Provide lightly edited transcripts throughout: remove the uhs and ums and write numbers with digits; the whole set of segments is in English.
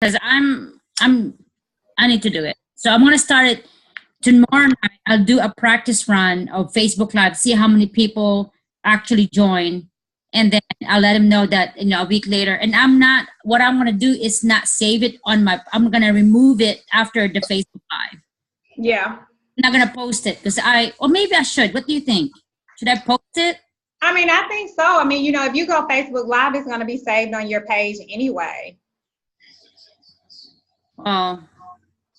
because I need to do it. So I'm gonna start it tomorrow night. I'll do a practice run of Facebook Live, see how many people actually join, and then I'll let them know that a week later. And I'm not. What I'm gonna do is not save it on my. I'm gonna remove it after the Facebook Live. Yeah. I'm not gonna post it because or maybe I should. What do you think? Should I post it? I mean, I think so. I mean, if you go Facebook Live, it's going to be saved on your page anyway. Oh,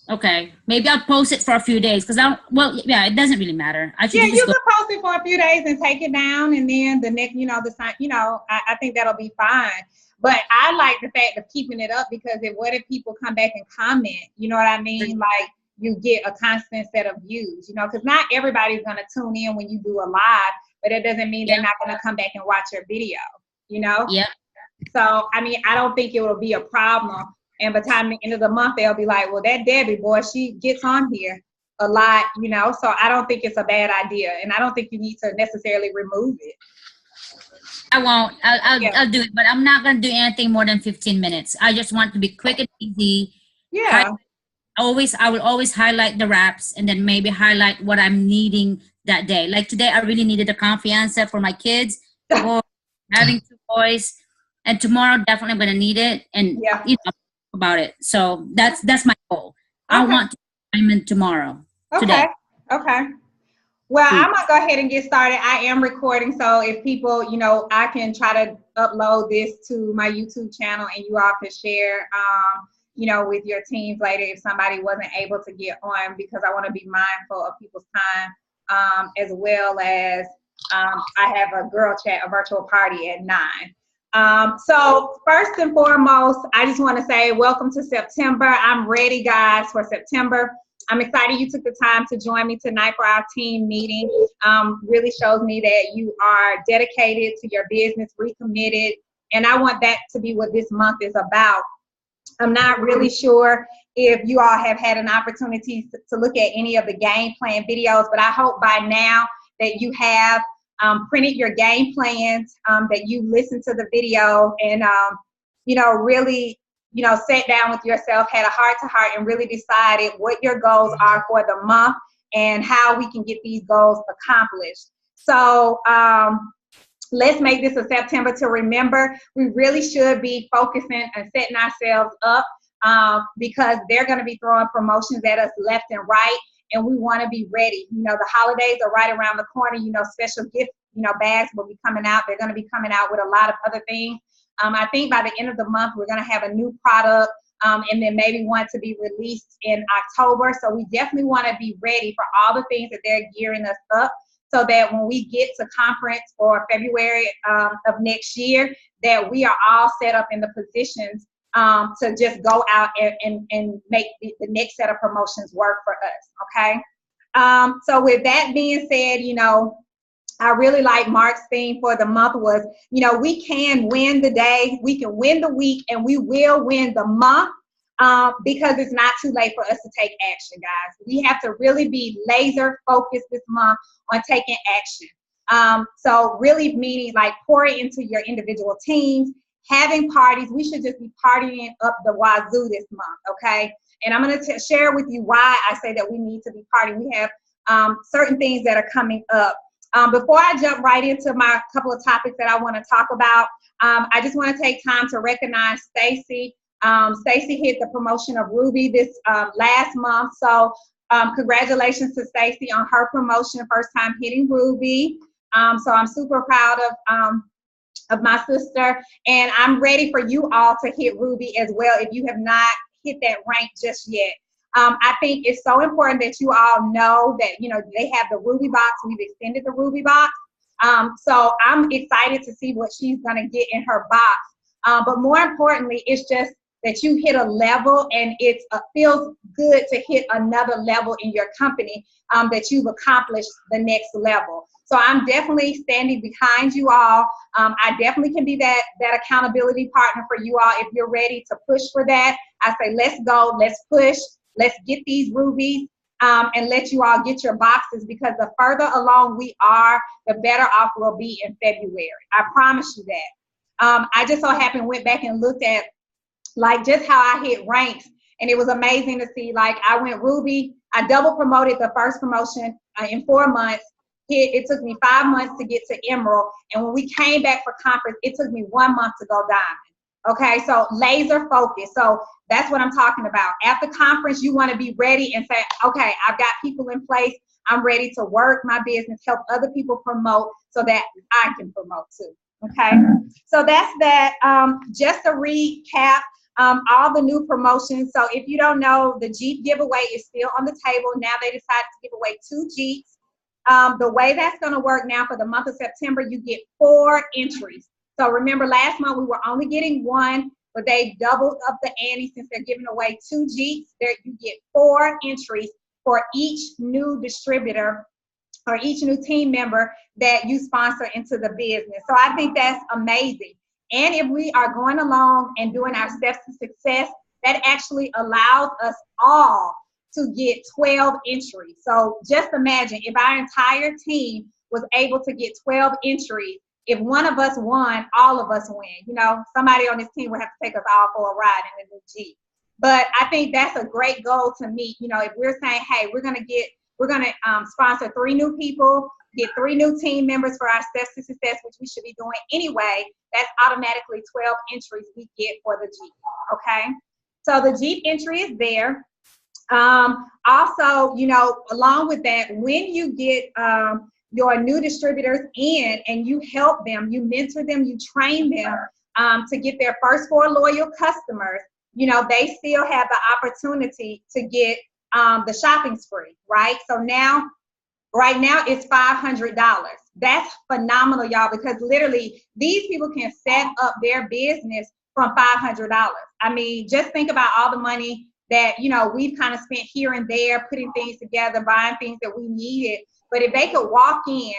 okay. Maybe I'll post it for a few days because it doesn't really matter. I should you can post it for a few days and take it down, and then the next, I think that'll be fine. But I like the fact of keeping it up because what if people come back and comment? You know what I mean? Like you get a constant set of views, because not everybody's going to tune in when you do a live, but it doesn't mean they're not going to come back and watch your video, Yeah. So, I mean, I don't think it will be a problem. And by the time the end of the month, they'll be like, well, that Debbie, boy, she gets on here a lot, so I don't think it's a bad idea. And I don't think you need to necessarily remove it. I won't. I'll do it, but I'm not going to do anything more than 15 minutes. I just want to be quick and easy. Yeah. I will always highlight the wraps and then maybe highlight what I'm needing that day. Like today, I really needed a confianza for my kids or having 2 boys. And tomorrow, definitely I'm going to need it. And, about it. So that's my goal. Okay. I want to diamond tomorrow. Okay. Okay. Well, I'm going to go ahead and get started. I am recording. So if people, I can try to upload this to my YouTube channel and you all can share, with your teams later if somebody wasn't able to get on, because I want to be mindful of people's time, as well as I have a girl chat, a virtual party at 9. So first and foremost, I just want to say welcome to September. I'm ready, guys, for September. I'm excited you took the time to join me tonight for our team meeting. Really shows me that you are dedicated to your business, recommitted, and I want that to be what this month is about. I'm not really sure if you all have had an opportunity to look at any of the game plan videos, but I hope by now that you have printed your game plans, that you listened to the video and, really, sat down with yourself, had a heart-to-heart and really decided what your goals are for the month and how we can get these goals accomplished. So let's make this a September to remember. We really should be focusing and setting ourselves up because they're going to be throwing promotions at us left and right. And we want to be ready. The holidays are right around the corner. Special gift, bags will be coming out. They're going to be coming out with a lot of other things. I think by the end of the month, we're going to have a new product and then maybe one to be released in October. So we definitely want to be ready for all the things that they're gearing us up so that when we get to conference for February of next year, that we are all set up in the positions to just go out and make the next set of promotions work for us, okay? So with that being said, I really like Mark's theme for the month was, we can win the day, we can win the week, and we will win the month because it's not too late for us to take action, guys. We have to really be laser focused this month on taking action. So really meaning like pouring into your individual teams, having parties. We should just be partying up the wazoo this month, okay? And I'm going to share with you why I say that we need to be partying. We have certain things that are coming up. Before I jump right into my couple of topics that I want to talk about, I just want to take time to recognize Stacy. Stacy hit the promotion of Ruby this last month. So congratulations to Stacy on her promotion, first time hitting Ruby. So I'm super proud of my sister, and I'm ready for you all to hit Ruby as well if you have not hit that rank just yet. I think it's so important that you all know that, they have the Ruby box. We've extended the Ruby box. So I'm excited to see what she's going to get in her box. But more importantly, it's just that you hit a level and it feels good to hit another level in your company, that you've accomplished the next level. So I'm definitely standing behind you all. I definitely can be that accountability partner for you all. If you're ready to push for that, I say, let's go, let's push, let's get these rubies and let you all get your boxes, because the further along we are, the better off we'll be in February. I promise you that. I just so happened went back and looked at like just how I hit ranks. And it was amazing to see, like I went Ruby, I double promoted the first promotion in 4 months. It took me 5 months to get to Emerald. And when we came back for conference, it took me 1 month to go Diamond. Okay, so laser focus. So that's what I'm talking about. After conference, you want to be ready and say, okay, I've got people in place. I'm ready to work my business, help other people promote so that I can promote too. Okay, so that's that. Just to recap, all the new promotions. So if you don't know, the Jeep giveaway is still on the table. Now they decided to give away 2 Jeeps. The way that's going to work now for the month of September, you get 4 entries. So remember last month we were only getting 1, but they doubled up the ante since they're giving away 2 Jeeps. There you get 4 entries for each new distributor or each new team member that you sponsor into the business. So I think that's amazing. And if we are going along and doing our steps to success, that actually allows us all to get 12 entries. So just imagine if our entire team was able to get 12 entries. If one of us won, all of us win. You know, somebody on this team would have to take us all for a ride in the new Jeep. But I think that's a great goal to meet. You know, if we're saying, hey, we're going to sponsor 3 new people, get 3 new team members for our steps to success, which we should be doing anyway, that's automatically 12 entries we get for the Jeep, okay? So the Jeep entry is there. Also, you know, along with that, when you get your new distributors in and you help them, you mentor them, you train them to get their first 4 loyal customers, you know, they still have the opportunity to get the shopping spree, right? So now, right now it's $500. That's phenomenal, y'all, because literally these people can set up their business from $500. I mean, just think about all the money that, you know, we've kind of spent here and there, putting things together, buying things that we needed. But if they could walk in,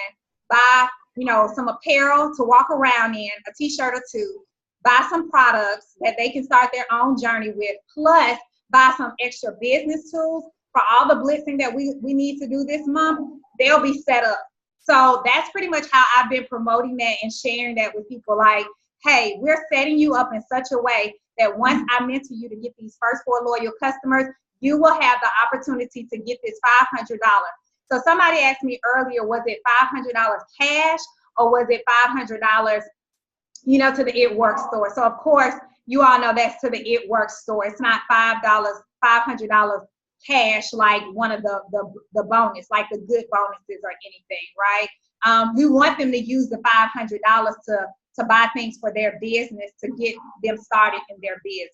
buy, you know, some apparel to walk around in, a t-shirt or 2, buy some products that they can start their own journey with, plus buy some extra business tools for all the blitzing that we need to do this month, they'll be set up. So that's pretty much how I've been promoting that and sharing that with people. Like, hey, we're setting you up in such a way that once I mentor you to get these first 4 loyal customers, you will have the opportunity to get this $500. So somebody asked me earlier, was it $500 cash or was it $500, you know, to the It Works store? So of course, you all know that's to the It Works store. It's not $500 cash like one of the bonus, like the good bonuses or anything, right? We want them to use the $500 to buy things for their business, to get them started in their business,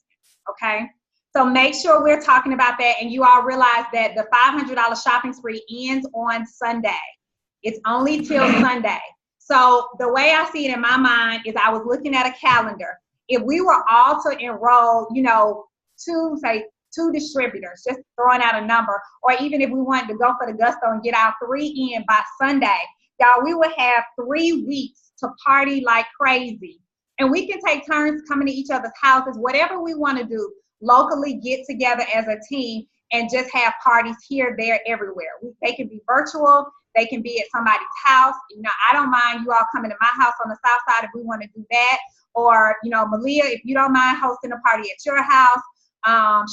okay? So make sure we're talking about that, and you all realize that the $500 shopping spree ends on Sunday. It's only till Sunday. So the way I see it in my mind is I was looking at a calendar. If we were all to enroll, you know, 2 distributors, just throwing out a number, or even if we wanted to go for the gusto and get our 3 in by Sunday, y'all, we would have 3 weeks to party like crazy. And we can take turns coming to each other's houses, whatever we want to do, locally get together as a team and just have parties here, there, everywhere. They can be virtual, they can be at somebody's house. You know, I don't mind you all coming to my house on the south side if we want to do that. Or, you know, Malia, if you don't mind hosting a party at your house.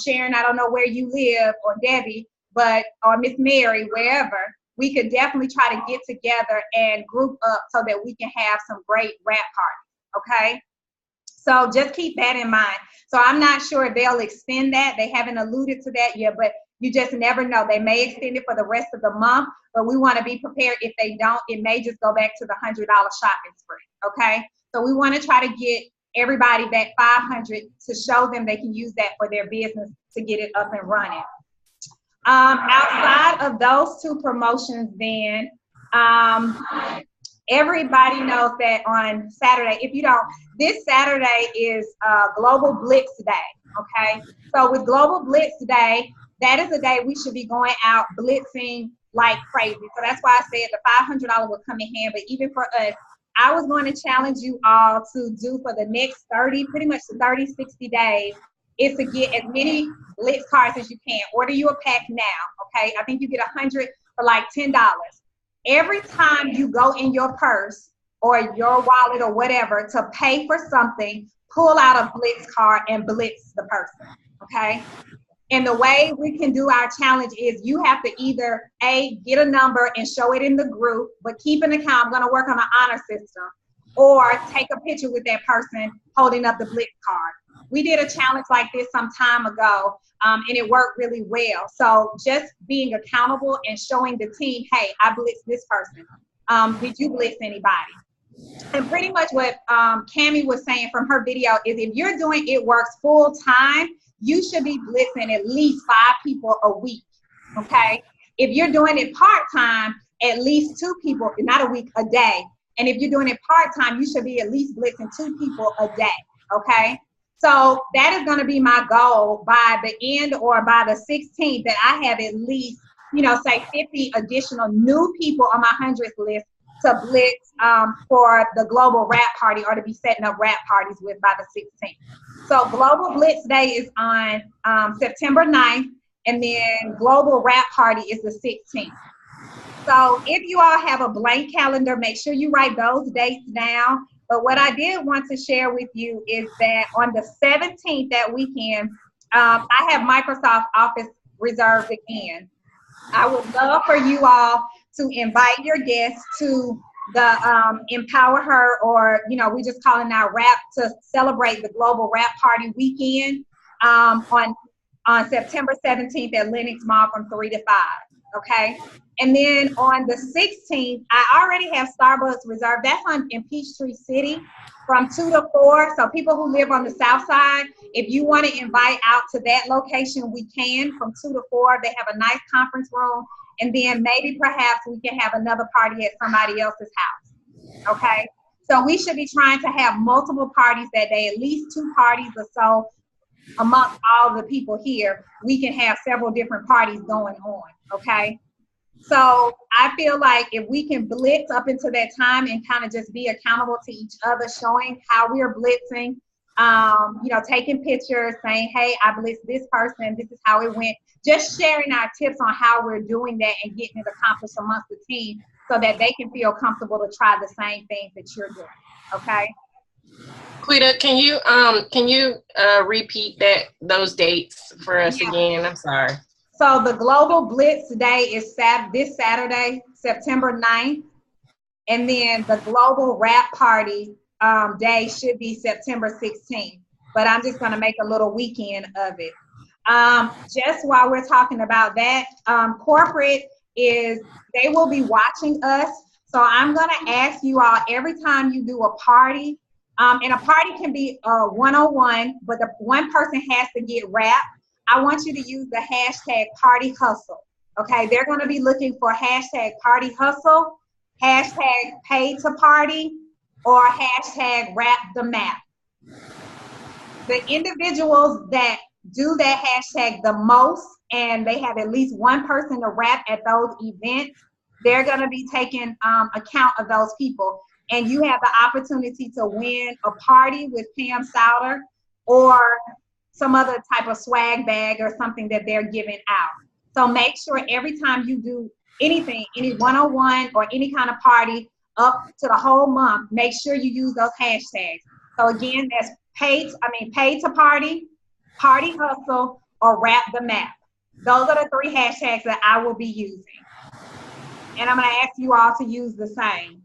Sharon, I don't know where you live, or Debbie, or Miss Mary, wherever, we could definitely try to get together and group up so that we can have some great rap parties, okay? So just keep that in mind. So I'm not sure if they'll extend that. They haven't alluded to that yet, but you just never know. They may extend it for the rest of the month, but we want to be prepared. If they don't, it may just go back to the $100 shopping spree, okay? So we want to try to get everybody that $500 to show them they can use that for their business to get it up and running. Outside of those 2 promotions, then everybody knows that on Saturday, if you don't, this Saturday is Global Blitz Day, okay? So with Global Blitz Day, that is a day we should be going out blitzing like crazy. So that's why I said the $500 will come in hand, but even for us, I was going to challenge you all to do for the next 30, pretty much 30, 60 days, is to get as many Blitz cards as you can. Order you a pack now, okay? I think you get 100 for like $10. Every time you go in your purse or your wallet or whatever to pay for something, pull out a Blitz card and blitz the person, okay? And the way we can do our challenge is you have to either get a number and show it in the group, but keep an account. I'm going to work on an honor system, or take a picture with that person holding up the Blitz card. We did a challenge like this some time ago, and it worked really well. So just being accountable and showing the team, hey, I blitzed this person. Did you blitz anybody? And pretty much what Cammie was saying from her video is if you're doing It Works full time, you should be blitzing at least 5 people a week, okay? If you're doing it part-time, at least 2 people, not a week, a day. And if you're doing it part-time, you should be at least blitzing 2 people a day, okay? So that is gonna be my goal by the end or by the 16th, that I have at least, say 50 additional new people on my 100th list to blitz for the global rap party, or to be setting up rap parties with by the 16th. So Global Blitz Day is on September 9th, and then Global Rap Party is the 16th. So if you all have a blank calendar, make sure you write those dates down. But what I did want to share with you is that on the 17th, that weekend, I have Microsoft Office reserved again. I would love for you all to invite your guests to the Empower Her, or we just calling now Rap, to celebrate the Global Rap Party weekend on September 17th at Lenox Mall from 3 to 5. Okay, and then on the 16th, I already have Starbucks reserved. That's in Peachtree City from 2 to 4. So people who live on the South Side, if you want to invite out to that location, we can from 2 to 4. They have a nice conference room. And then maybe perhaps we can have another party at somebody else's house, okay? So we should be trying to have multiple parties that day, at least 2 parties or so amongst all the people here. We can have several different parties going on, okay? So I feel like if we can blitz up into that time and kind of just be accountable to each other, showing how we're blitzing, taking pictures, saying, hey, I blitzed this person, this is how it went. Just sharing our tips on how we're doing that and getting it accomplished amongst the team so that they can feel comfortable to try the same things that you're doing, okay? Quita, can you repeat those dates for us again? I'm sorry. So the Global Blitz Day is this Saturday, September 9th. And then the Global Rap Party day should be September 16th. But I'm just going to make a little weekend of it. Just while we're talking about that, corporate they will be watching us. So I'm going to ask you all, every time you do a party, and a party can be one-on-one, but the one person has to get wrapped. I want you to use the hashtag Party Hustle. Okay, they're going to be looking for hashtag Party Hustle, hashtag Paid to Party, or hashtag Wrap the Map. The individuals that do that hashtag the most, and they have at least one person to wrap at those events, they're going to be taking account of those people. And you have the opportunity to win a party with Pam Souter, or some other type of swag bag or something that they're giving out. So make sure every time you do anything, any one-on-one or any kind of party up to the whole month, make sure you use those hashtags. So again, that's paid to party, Party Hustle, or Wrap the Map. Those are the 3 hashtags that I will be using. And I'm going to ask you all to use the same.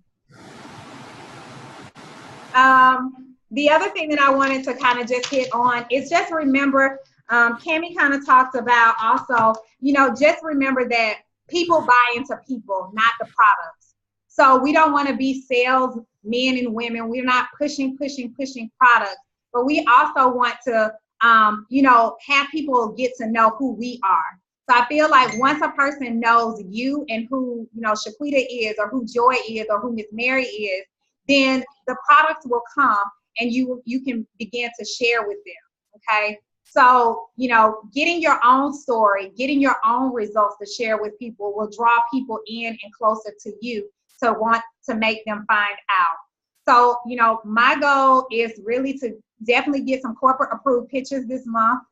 The other thing that I wanted to kind of just hit on is just remember, Cammie kind of talked about also, just remember that people buy into people, not the products. So we don't want to be sales men and women. We're not pushing products, but we also want to, have people get to know who we are. So I feel like once a person knows you and who, Shaquita is, or who Joy is, or who Miss Mary is, then the products will come and you can begin to share with them, okay? So, getting your own story, getting your own results to share with people will draw people in and closer to you to want to make them find out. So, my goal is really to definitely get some corporate approved pictures this month.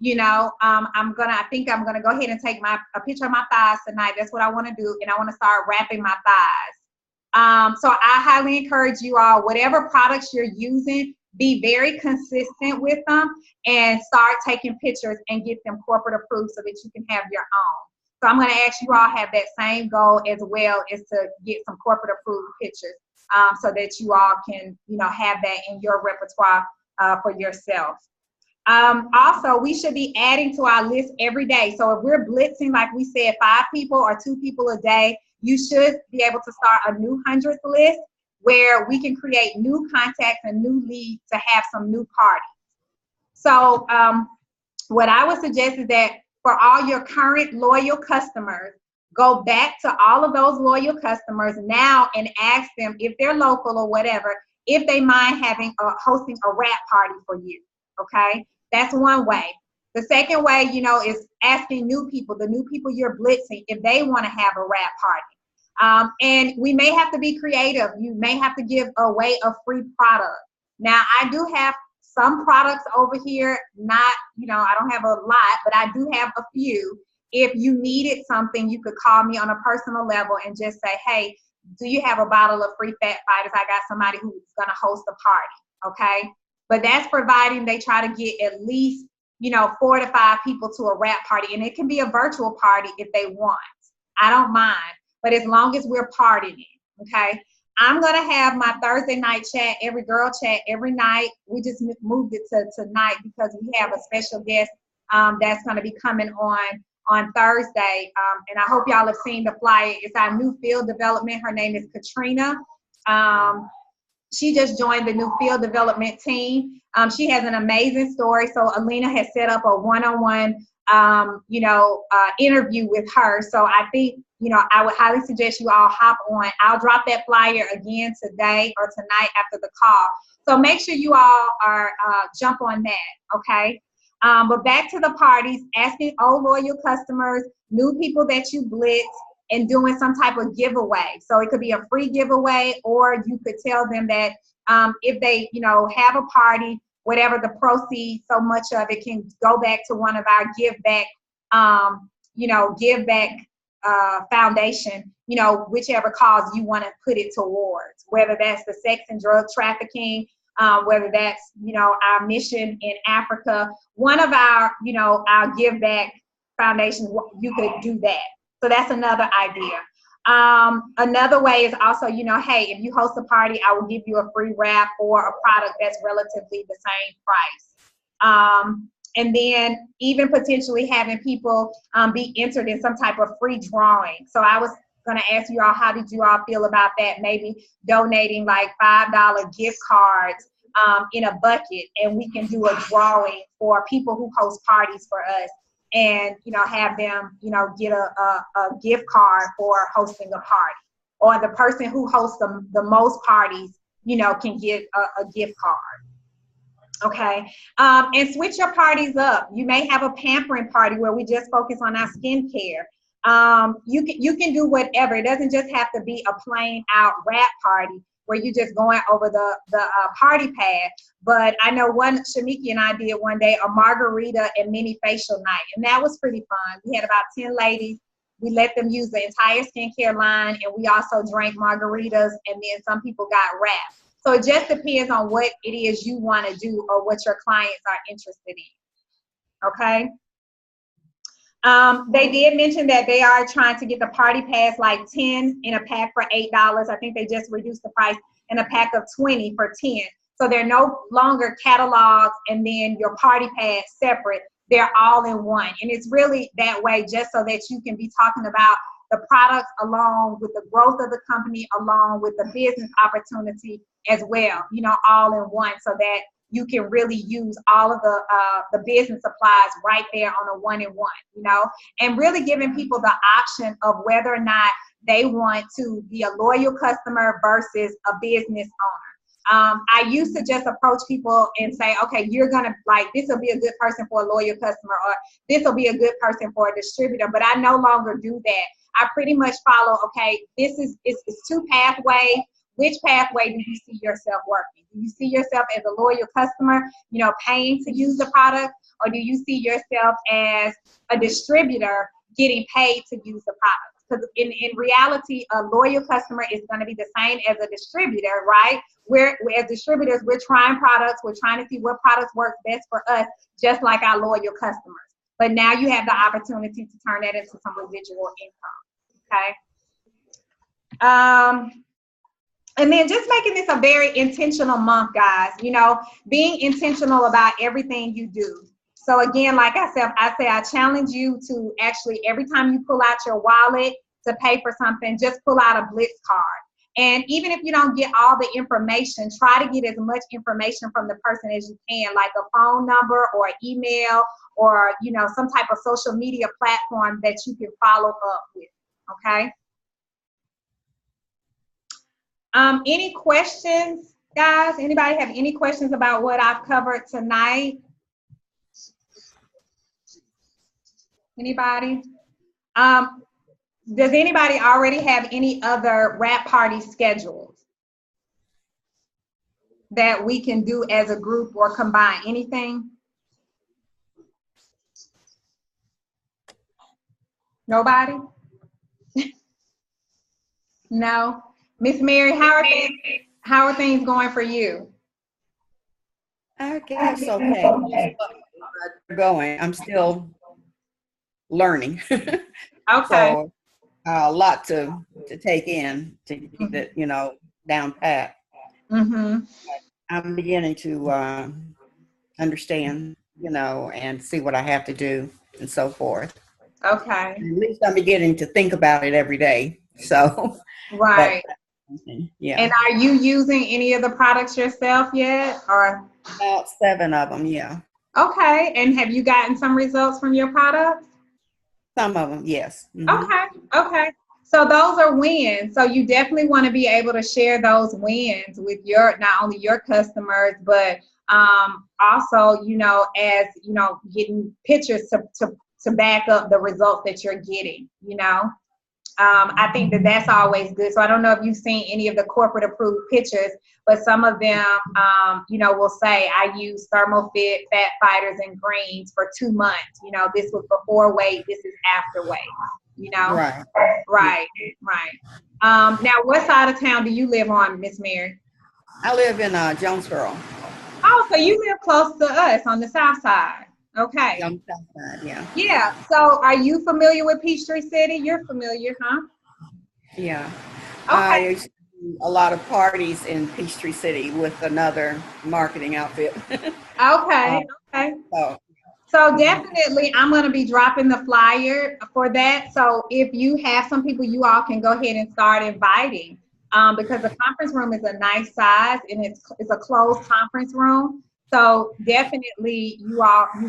I think I'm gonna go ahead and take a picture of my thighs tonight. That's what I want to do, and I want to start wrapping my thighs. So I highly encourage you all, whatever products you're using, be very consistent with them, and start taking pictures and get them corporate approved so that you can have your own. So I'm going to ask you all have that same goal as well, is to get some corporate approved pictures, so that you all can, have that in your repertoire for yourself. Also, we should be adding to our list every day. So if we're blitzing, like we said, 5 people or 2 people a day, you should be able to start a new 100th list where we can create new contacts and new leads to have some new parties. So what I would suggest is that for all your current loyal customers, go back to all of those loyal customers now and ask them, if they're local or whatever, if they mind hosting a wrap party for you, okay? That's one way. The second way, is asking new people, the new people you're blitzing, if they want to have a wrap party. And we may have to be creative. You may have to give away a free product. Now, I do have some products over here, not, I don't have a lot, but I do have a few. If you needed something, you could call me on a personal level and just say, hey, do you have a bottle of Free Fat Fighters? I got somebody who's going to host a party, okay? But that's providing they try to get at least, 4 to 5 people to a wrap party. And it can be a virtual party if they want. I don't mind. But as long as we're partying, okay? I'm going to have my Thursday night chat, every girl chat, every night. We just moved it to tonight because we have a special guest that's going to be coming on Thursday. And I hope y'all have seen the flyer. It's our new field development. Her name is Katrina. She just joined the new field development team. She has an amazing story. So Alina has set up a one-on-one, interview with her. So I think, I would highly suggest you all hop on. I'll drop that flyer again today or tonight after the call. So make sure you all are jump on that, okay? But back to the parties, asking old loyal customers, new people that you blitz, and doing some type of giveaway. So it could be a free giveaway, or you could tell them that if they, have a party, whatever the proceeds, so much of it can go back to one of our give back foundation, whichever cause you want to put it towards, whether that's the sex and drug trafficking, whether that's, our mission in Africa, one of our, our give back foundations, you could do that. So that's another idea. Another way is also, hey, if you host a party, I will give you a free wrap or a product that's relatively the same price. And then even potentially having people be entered in some type of free drawing. So I was going to ask you all, how did you all feel about that? Maybe donating like $5 gift cards in a bucket, and we can do a drawing for people who host parties for us. And, have them, get a gift card for hosting a party. Or the person who hosts the most parties, can get a gift card. Okay. And switch your parties up. You may have a pampering party where we just focus on our skincare. You can do whatever. It doesn't just have to be a plain out wrap party where you're just going over the party pad. But I know Shamiki and I did one day a margarita and mini facial night, and that was pretty fun. We had about 10 ladies. We let them use the entire skincare line, and we also drank margaritas, and then some people got wrapped. So it just depends on what it is you want to do or what your clients are interested in. Okay. They did mention that they are trying to get the party pass like 10 in a pack for $8. I think they just reduced the price in a pack of 20 for 10. So they're no longer catalogs and then your party pass separate. They're all in one. And it's really that way just so that you can be talking about the products the growth of the company, along with the business opportunity as well, all in one, so that you can really use all of the business supplies right there on a one-in-one, and really giving people the option of whether or not they want to be a loyal customer versus a business owner. I used to just approach people and say, okay, you're going to this will be a good person for a loyal customer, or this will be a good person for a distributor, but I no longer do that. I pretty much follow, okay, it's 2 pathways. Which pathway do you see yourself working? Do you see yourself as a loyal customer, paying to use the product? Or do you see yourself as a distributor getting paid to use the product? because in reality, a loyal customer is going to be the same as a distributor, right? We're as distributors, we're trying products, we're trying to see what products work best for us, just like our loyal customers. But now you have the opportunity to turn that into some residual income, okay? And then just making this a very intentional month, guys, you know, being intentional about everything you do. So again, like I said, I challenge you to actually, every time you pull out your wallet to pay for something, just pull out a Blitz card. And even if you don't get all the information, try to get as much information from the person as you can, like a phone number or email or, you know, some type of social media platform that you can follow up with, okay? Any questions, guys? Anybody have any questions about what I've covered tonight? Anybody? Does anybody already have any other wrap party scheduled that we can do as a group or combine? Anything? Nobody? No? Miss Mary, how are things going for you? I guess okay. Going. I'm still learning. Okay. So a lot to take in to keep it, you know, down pat. Mm-hmm. I'm beginning to understand, you know, and see what I have to do and so forth. Okay. At least I'm beginning to think about it every day. So right. Yeah. And are you using any of the products yourself yet, or? About 7 of them, yeah. Okay. And have you gotten some results from your products? Some of them, yes. Mm-hmm. Okay. So those are wins. So you definitely want to be able to share those wins with your, not only your customers, but also, you know, as, you know, getting pictures to back up the results that you're getting, you know. I think that's always good. So I don't know if you've seen any of the corporate approved pictures, but some of them, you know, will say, I use ThermoFit, Fat Fighters, and Greens for 2 months. You know, this was before weight, this is after weight, you know? Right. Now, what side of town do you live on, Miss Mary? I live in Jonesboro. Oh, so you live close to us on the south side. Okay. On the south side, yeah. Yeah. So are you familiar with Peachtree City? You're familiar, huh? Yeah. Okay. I used to do a lot of parties in Peachtree City with another marketing outfit. Okay. So definitely, I'm going to be dropping the flyer for that. So if you have some people, you all can go ahead and start inviting, because the conference room is a nice size and it's a closed conference room. So definitely, you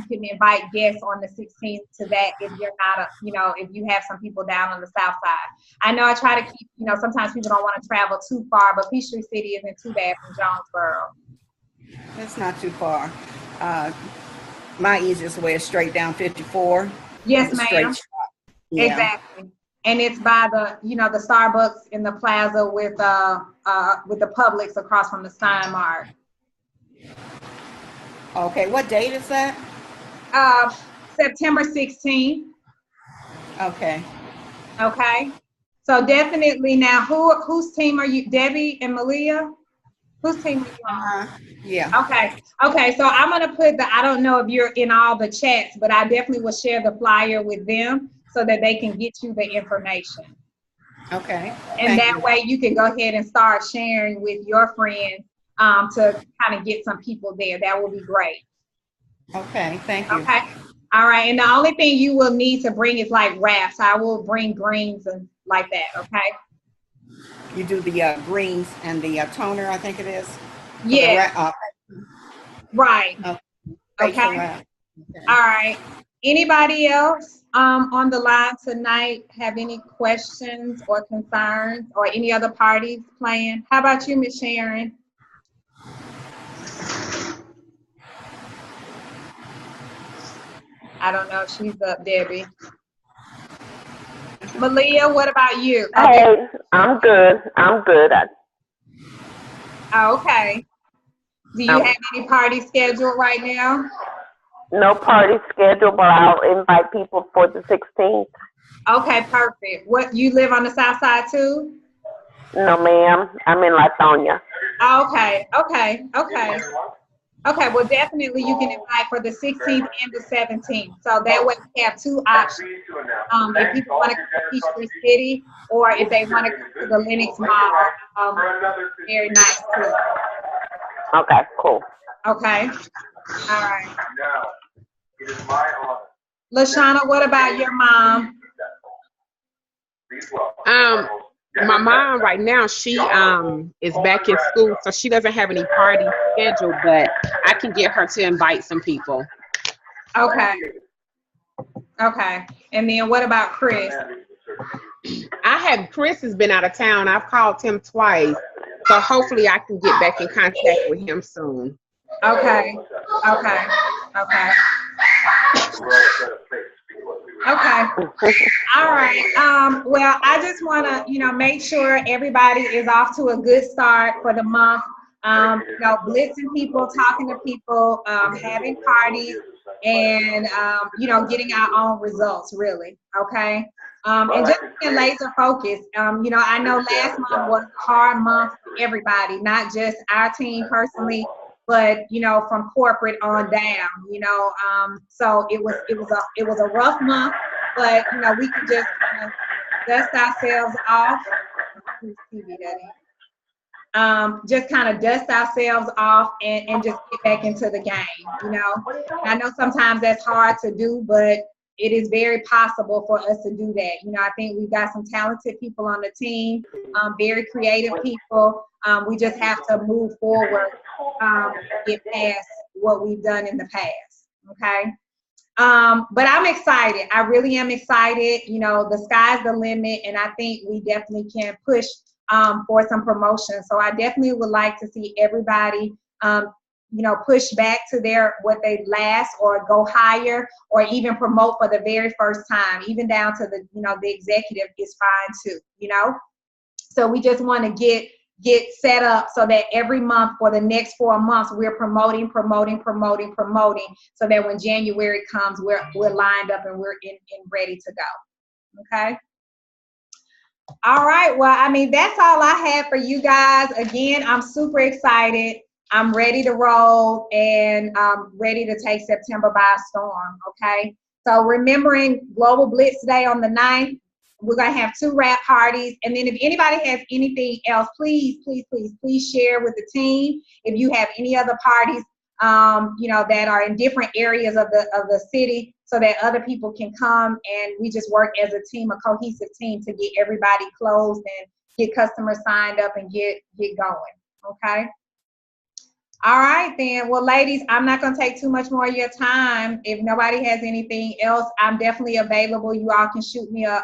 can invite guests on the 16th to that if you're not, if you have some people down on the south side. I know I try to keep, sometimes people don't want to travel too far, but Peachtree City isn't too bad from Jonesboro. It's not too far. My easiest way is straight down 54. Yes, ma'am. Yeah. Exactly. And it's by the, the Starbucks in the plaza with the Publix across from the Steinmart. Okay, what date is that? September 16th. Okay. Okay. So definitely now, whose team are you? Debbie and Malia? Whose team are you on? Yeah. Okay. So I'm going to put I don't know if you're in all the chats, but I definitely will share the flyer with them so that they can get you the information. Okay. And that way you can go ahead and start sharing with your friends to kind of get some people there. That will be great. Okay. Thank you. Okay. All right. And the only thing you will need to bring is like wraps. I will bring greens and like that. Okay. You do the greens and the toner, I think it is. Yeah. Right. Okay. Okay. All right. Anybody else on the line tonight have any questions or concerns or any other parties planned? How about you, Ms. Sharon? I don't know if she's up, Debbie. Malia, what about you? Hey, I'm good. Oh, okay. Do you have any party scheduled right now? No party scheduled, but I'll invite people for the 16th. Okay, perfect. What, you live on the south side too? No, ma'am. I'm in Lithonia. Okay, okay, okay. Okay, well, definitely you can invite for the 16th and the 17th. So that way we have two options. If people want to come to Peachtree City, or if they want to come to the Lenox Mall, very nice too. Okay, cool. Okay, all right. LaShawna, what about your mom? My mom right now, she is back in school, so she doesn't have any parties scheduled, but I can get her to invite some people. Okay. Okay. And then what about Chris? Chris has been out of town. I've called him twice, so hopefully I can get back in contact with him soon. Okay. Okay. Okay. Okay. All right. Well, I just want to, make sure everybody is off to a good start for the month. Blitzing people, talking to people, having parties, and, getting our own results, really. Okay. And just being laser focused. I know last month was a hard month for everybody, not just our team personally, but from corporate on down. So it was a rough month, but we could just dust ourselves off. Just kind of dust ourselves off and just get back into the game. I know sometimes that's hard to do, but it is very possible for us to do that. I think we've got some talented people on the team, very creative people. We just have to move forward, get past what we've done in the past. Okay. But I'm excited. I really am excited. The sky's the limit, and I think we definitely can push for some promotion. So I definitely would like to see everybody push back to what they last, or go higher, or even promote for the very first time, even down to the executive is fine too, So we just want to get set up so that every month for the next 4 months, we're promoting, so that when January comes, we're lined up and we're in ready to go. Okay. All right. Well, that's all I have for you guys. Again, I'm super excited. I'm ready to roll, and ready to take September by storm, okay? So remembering Global Blitz Day on the 9th, we're going to have 2 wrap parties. And then if anybody has anything else, please share with the team. If you have any other parties, that are in different areas of the city, so that other people can come, and we just work as a team, a cohesive team, to get everybody closed and get customers signed up and get going, okay? All right, then. Well, ladies, I'm not going to take too much more of your time. If nobody has anything else, I'm definitely available. You all can shoot me a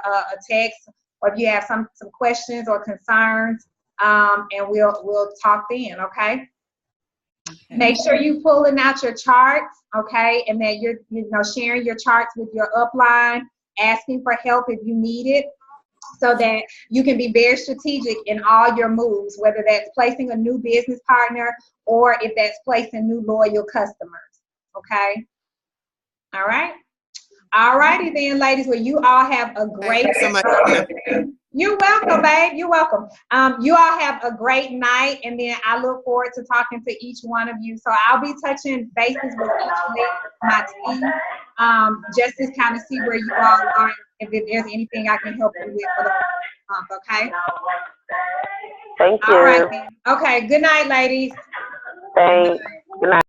text, or if you have some questions or concerns, and we'll talk then, okay? Make sure you pulling out your charts, okay? And that you're sharing your charts with your upline, asking for help if you need it, so that you can be very strategic in all your moves, whether that's placing a new business partner or if that's placing new loyal customers, okay? All right? All righty then, ladies. Well, you all have a great Thank you so much. You're welcome, babe. You're welcome. You all have a great night, and then I look forward to talking to each one of you. So I'll be touching bases with each of my team, just to kind of see where you all are, if there's anything I can help you with for the month, okay? Thank you. All right, then. Okay, good night, ladies. Thanks. Good night.